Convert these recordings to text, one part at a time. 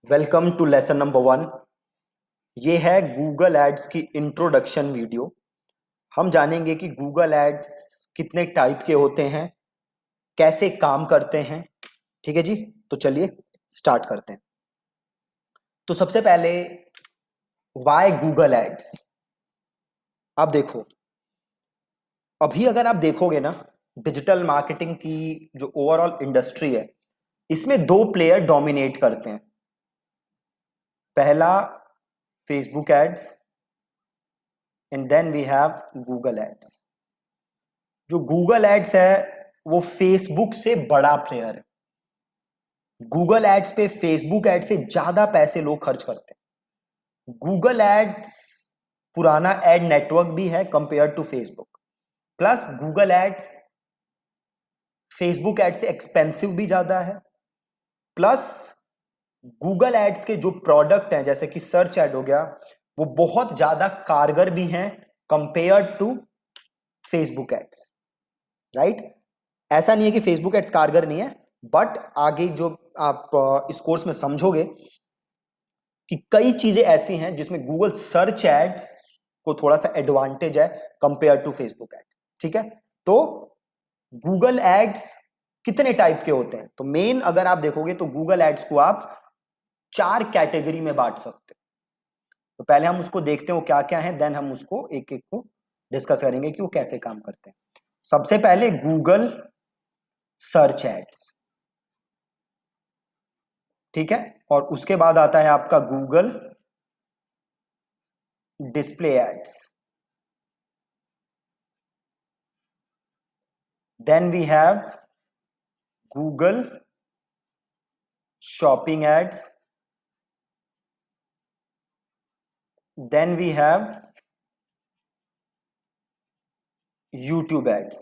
Welcome to lesson number 1। ये है Google ads की इंट्रोडक्शन वीडियो। हम जानेंगे कि गूगल एड्स कितने टाइप के होते हैं, कैसे काम करते हैं। ठीक है जी, तो चलिए स्टार्ट करते हैं। तो सबसे पहले वाई गूगल एड्स। आप देखो, अभी अगर आप देखोगे ना, डिजिटल मार्केटिंग की जो ओवरऑल इंडस्ट्री है, इसमें दो प्लेयर डोमिनेट करते हैं। पहला Facebook ads and then we have Google ads. जो गूगल एड्स है वो फेसबुक से बड़ा प्लेयर है। गूगल एड्स पे फेसबुक एड से ज्यादा पैसे लोग खर्च करते हैं। गूगल एड्स पुराना एड नेटवर्क भी है compare to Facebook. Plus Google ads Facebook ad से एक्सपेंसिव भी ज्यादा है। प्लस गूगल एड्स के जो प्रोडक्ट हैं जैसे कि सर्च एड हो गया, वो बहुत ज्यादा कारगर भी हैं compare to Facebook ads. Right? ऐसा नहीं है कि फेसबुक एड्स कारगर नहीं है, बट आगे जो आप इस कोर्स में समझोगे कि कई चीजें ऐसी हैं जिसमें गूगल सर्च एड्स को थोड़ा सा एडवांटेज है कंपेयर टू फेसबुक एड्स। ठीक है, तो गूगल एड्स कितने टाइप के होते हैं? तो मेन अगर आप देखोगे तो गूगल एड्स को आप 4 कैटेगरी में बांट सकते हो। तो पहले हम उसको देखते हैं वो क्या क्या है, देन हम उसको एक एक को डिस्कस करेंगे कि वो कैसे काम करते हैं। सबसे पहले गूगल सर्च एड्स, ठीक है, और उसके बाद आता है आपका Google display ads, then we have Google shopping ads, then we have YouTube ads.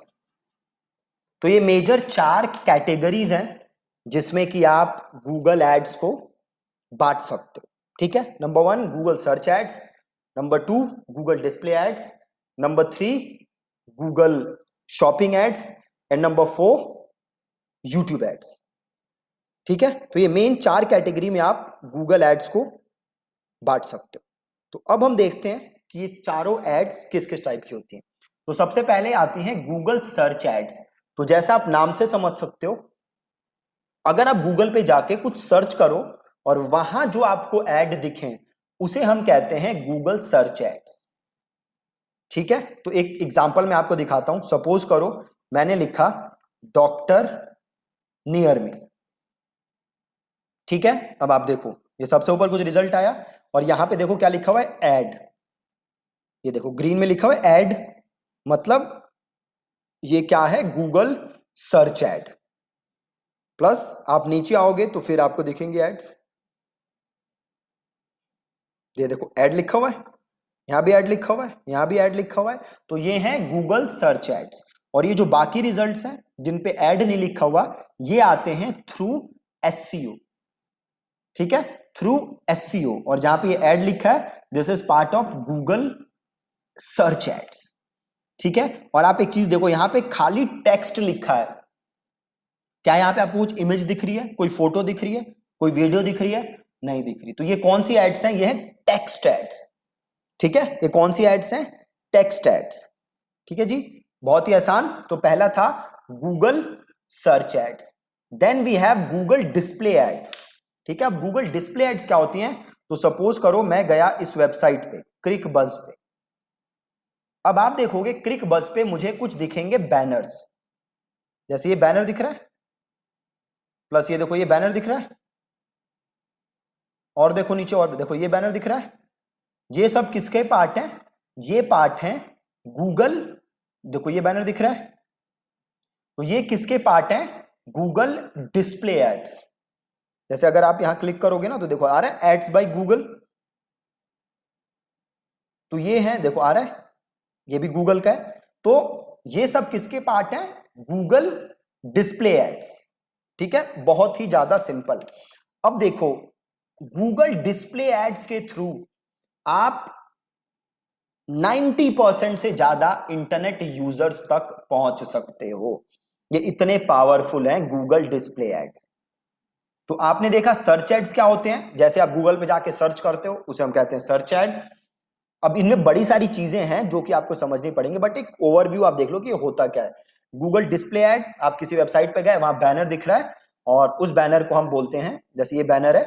तो ये मेजर 4 कैटेगरीज हैं जिसमें कि आप गूगल एड्स को बांट सकते हो। ठीक है, number 1 Google search ads, number 2 Google display ads, number 3 Google shopping ads and number 4 YouTube ads. ठीक है, तो ये मेन 4 कैटेगरी में आप गूगल एड्स को बांट सकते हो। तो अब हम देखते हैं कि ये चारों एड्स किस किस टाइप की होती हैं। तो सबसे पहले आती हैं गूगल सर्च एड्स। तो जैसा आप नाम से समझ सकते हो, अगर आप गूगल पे जाके कुछ सर्च करो और वहां जो आपको ऐड दिखे उसे हम कहते हैं गूगल सर्च एड्स। ठीक है, तो एक एग्जांपल मैं आपको दिखाता हूं। सपोज करो मैंने लिखा डॉक्टर नियर मी। ठीक है, अब आप देखो ये सबसे ऊपर कुछ रिजल्ट आया और यहां पे देखो क्या लिखा हुआ है, ऐड। ये देखो ग्रीन में लिखा हुआ है ऐड, मतलब ये क्या है, गूगल सर्च एड। प्लस आप नीचे आओगे तो फिर आपको दिखेंगे एड्स। ये देखो ऐड लिखा हुआ है, यहां भी ऐड लिखा हुआ है, यहां भी ऐड लिखा हुआ है। तो ये है गूगल सर्च एड्स। और ये जो बाकी रिजल्ट्स हैं जिन पे ऐड नहीं लिखा हुआ, ये आते हैं थ्रू एससीओ। ठीक है, थ्रू एससीओ। और जहां पे ये ऐड लिखा है, this is part of Google search ads. ठीक है, और आप एक चीज देखो, यहां पे खाली टेक्स्ट लिखा है। क्या यहां पे आपको कुछ इमेज दिख रही है, कोई फोटो दिख रही है, कोई वीडियो दिख रही है? नहीं दिख रही। तो ये कौन सी एड्स हैं? ये है टेक्स्ट एड्स। ठीक है, ये कौन सी एड्स हैं? Text ads. ठीक है जी, बहुत ही आसान। तो पहला था Google search ads, then we have Google display ads. ठीक है, अब गूगल डिस्प्ले एड्स क्या होती हैं? तो सपोज करो मैं गया इस वेबसाइट पे, क्रिक बज पे। अब आप देखोगे क्रिक बज पे मुझे कुछ दिखेंगे बैनर्स। जैसे ये बैनर दिख रहा है, प्लस ये देखो ये बैनर दिख रहा है, और देखो नीचे और देखो ये बैनर दिख रहा है। ये सब किसके पार्ट हैं? ये पार्ट हैं गूगल। देखो ये बैनर दिख रहा है, तो ये किसके पार्ट हैं? Google display ads. जैसे अगर आप यहां क्लिक करोगे ना तो देखो आ रहा है एड्स बाय गूगल। तो ये है, देखो आ रहा है, ये भी गूगल का है। तो ये सब किसके पार्ट हैं? Google display ads. ठीक है, बहुत ही ज्यादा सिंपल। अब देखो गूगल डिस्प्ले एड्स के थ्रू आप 90% से ज्यादा इंटरनेट यूजर्स तक पहुंच सकते हो। ये इतने पावरफुल हैं गूगल डिस्प्ले एड्स। तो आपने देखा सर्च एड्स क्या होते हैं, जैसे आप गूगल पे जाके सर्च करते हो उसे हम कहते हैं सर्च एड। अब इनमें बड़ी सारी चीजें हैं जो कि आपको समझनी पड़ेंगी, बट एक ओवरव्यू आप देख लो कि ये होता क्या है। गूगल डिस्प्ले एड, आप किसी वेबसाइट पे गए, वहां बैनर दिख रहा है और उस बैनर को हम बोलते हैं, जैसे ये बैनर है,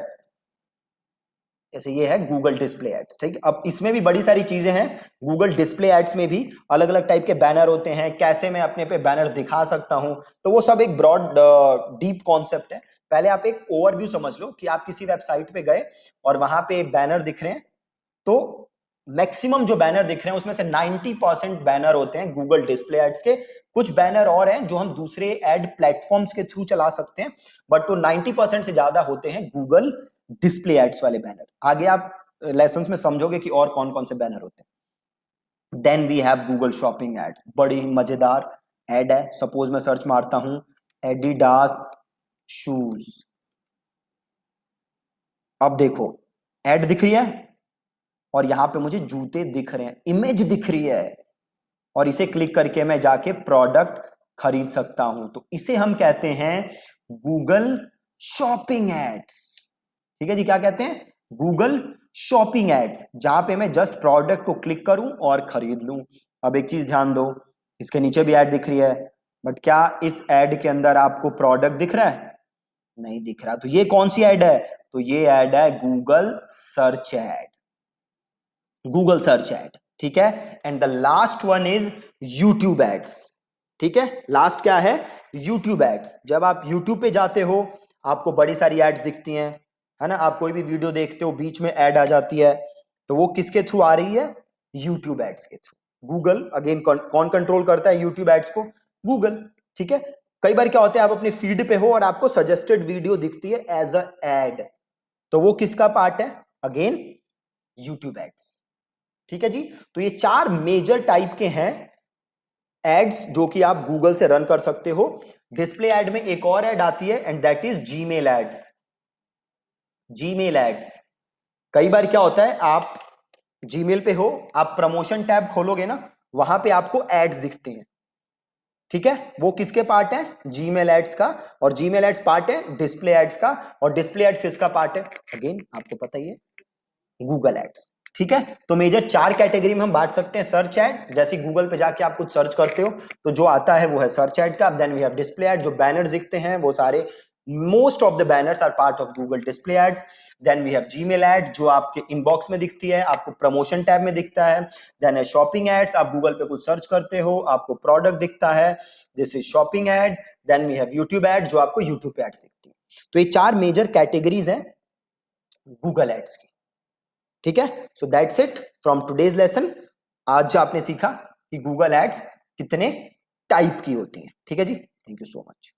जैसे ये है गूगल डिस्प्ले एड्स, ठीक है। अब इसमें भी बड़ी सारी चीजें हैं, गूगल डिस्प्ले एड्स में भी अलग अलग टाइप के बैनर होते हैं, कैसे मैं अपने पे बैनर दिखा सकता हूं, तो वो सब एक ब्रॉड डीप कॉन्सेप्ट है। पहले आप एक ओवरव्यू समझ लो कि आप किसी वेबसाइट पे गए और वहां पे बैनर दिख रहे हैं, तो मैक्सिमम जो बैनर दिख रहे हैं उसमें से 90% बैनर होते हैं गूगल डिस्प्ले एड्स के। कुछ बैनर और हैं जो हम दूसरे एड प्लेटफॉर्म्स के थ्रू चला सकते हैं, बट वो 90% से ज्यादा होते हैं गूगल डिस्प्ले एड्स वाले बैनर। आगे आप लेसन्स में समझोगे कि और कौन कौन से बैनर होते हैं। Then we have Google shopping ads, बड़ी मजेदार एड है। सपोज मैं सर्च मारता हूं एडिडास शूज, अब देखो एड दिख रही है और यहां पे मुझे जूते दिख रहे हैं, इमेज दिख रही है, और इसे क्लिक करके मैं जाके प्रोडक्ट खरीद सकता हूं। तो इसे हम कहते हैं गूगल शॉपिंग एड्स। ठीक है जी, क्या कहते हैं? गूगल शॉपिंग एड्स, जहां पे मैं जस्ट प्रोडक्ट को क्लिक करूं और खरीद लूं। अब एक चीज ध्यान दो, इसके नीचे भी एड दिख रही है, बट क्या इस एड के अंदर आपको प्रोडक्ट दिख रहा है? नहीं दिख रहा। तो ये कौन सी एड है? तो ये एड है Google search ad, Google search ad, ठीक है। And the last one is YouTube ads, ठीक है। लास्ट क्या है? YouTube ads. जब आप यूट्यूब पे जाते हो आपको बड़ी सारी एड्स दिखती हैं, है ना। आप कोई भी वीडियो देखते हो बीच में एड आ जाती है, तो वो किसके थ्रू आ रही है? यूट्यूब एड्स के थ्रू। गूगल अगेन, कौन कंट्रोल करता है यूट्यूब एड्स को? गूगल, ठीक है। कई बार क्या होता है, आप अपनी फीड पे हो और आपको सजेस्टेड वीडियो दिखती है एज अ एड, तो वो किसका पार्ट है? अगेन यूट्यूब एड्स, ठीक है जी। तो ये 4 मेजर टाइप के हैं एड्स जो कि आप गूगल से रन कर सकते हो। डिस्प्ले एड में एक और एड आती है and that is Gmail ads. Gmail ads, कई बार क्या होता है, आप जीमेल पे हो, आप प्रमोशन टैब खोलोगे ना, वहां पे आपको एड्स दिखते हैं, ठीक है। वो किसके पार्ट है? जीमेल एड्स का। और जीमेल एड्स पार्ट है डिस्प्ले एड्स का, और डिस्प्ले एड्स किसका पार्ट है? अगेन आपको पता ही है, गूगल एड्स, ठीक है। तो मेजर 4 कैटेगरी में हम बांट सकते हैं सर्च एड। जैसे गूगल पे जाके आप कुछ सर्च करते हो तो जो आता है वो है सर्च एड का। Then we have display ad, जो बैनर्स दिखते हैं वो सारे, most of the banners are part of Google display ads. Then we have Gmail ad, जो आपके इनबॉक्स में दिखती है, आपको प्रमोशन टैब में दिखता है। देन है शॉपिंग एड्स, आप गूगल पे कुछ सर्च करते हो, आपको प्रोडक्ट दिखता है, this is shopping ad. Then we have YouTube ad, जो आपको यूट्यूब पे एड्स दिखती है। तो ये 4 मेजर कैटेगरीज हैं गूगल एड्स की, ठीक है। So that's it from today's lesson. आज आपने सीखा कि गूगल एड्स कितने टाइप की होती हैं, ठीक है जी। Thank you so much.